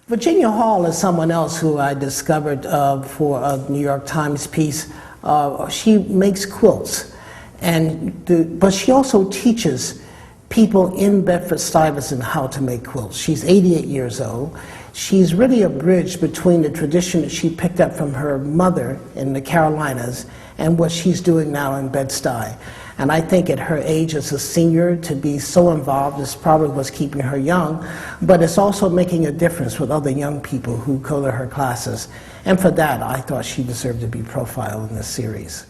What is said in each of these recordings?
Virginia Hall is someone else who I discovered for a New York Times piece. She makes quilts, but she also teaches people in Bedford-Stuyvesant how to make quilts. She's 88 years old. She's really a bridge between the tradition that she picked up from her mother in the Carolinas and what she's doing now in Bed-Stuy. And I think at her age as a senior, to be so involved is probably what's keeping her young, but it's also making a difference with other young people who go to her classes. And for that, I thought she deserved to be profiled in this series.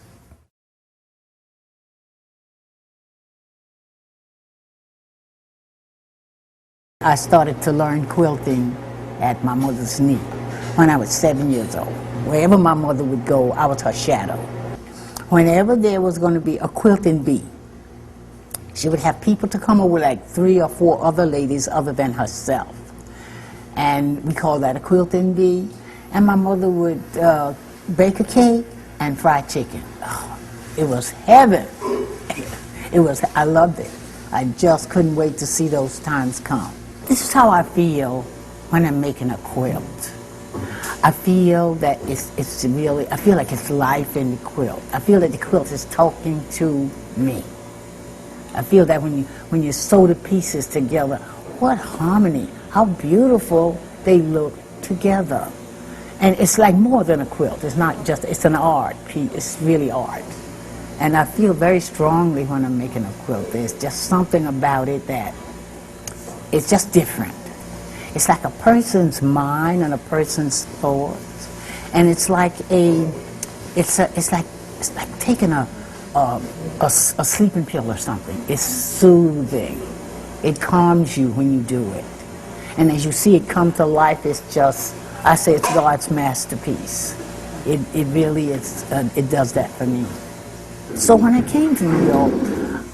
I started to learn quilting at my mother's knee when I was 7 years old. Wherever my mother would go, I was her shadow. Whenever there was going to be a quilting bee, she would have people to come over, like 3 or 4 other ladies other than herself. And we called that a quilting bee. And my mother would bake a cake and fry chicken. Oh, it was heaven. I loved it. I just couldn't wait to see those times come. This is how I feel when I'm making a quilt. I feel that it's really, I feel like it's life in the quilt. I feel that the quilt is talking to me. I feel that when you sew the pieces together, what harmony, how beautiful they look together. And it's like more than a quilt. It's not just, it's an art piece, it's really art. And I feel very strongly when I'm making a quilt. There's just something about it that it's just different. It's like a person's mind and a person's thoughts, and it's like it's like taking a sleeping pill or something. It's soothing. It calms you when you do it, and as you see it come to life, it's just, I say it's God's masterpiece. It really is. It does that for me. So when I came to New York,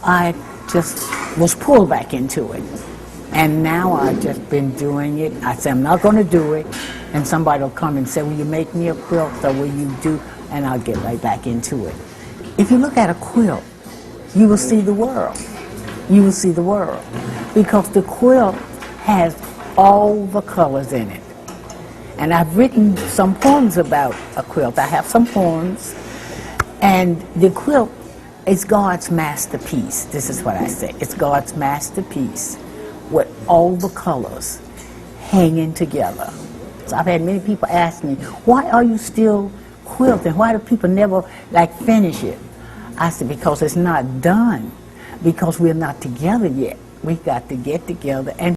I just was pulled back into it. And now I've just been doing it. I say, I'm not going to do it. And somebody will come and say, will you make me a quilt, or will you do? And I'll get right back into it. If you look at a quilt, you will see the world. You will see the world. Because the quilt has all the colors in it. And I've written some poems about a quilt. I have some poems. And the quilt is God's masterpiece. This is what I say. It's God's masterpiece, with all the colors hanging together. So I've had many people ask me, why are you still quilting? Why do people never finish it? I said, because it's not done. Because we're not together yet. We've got to get together and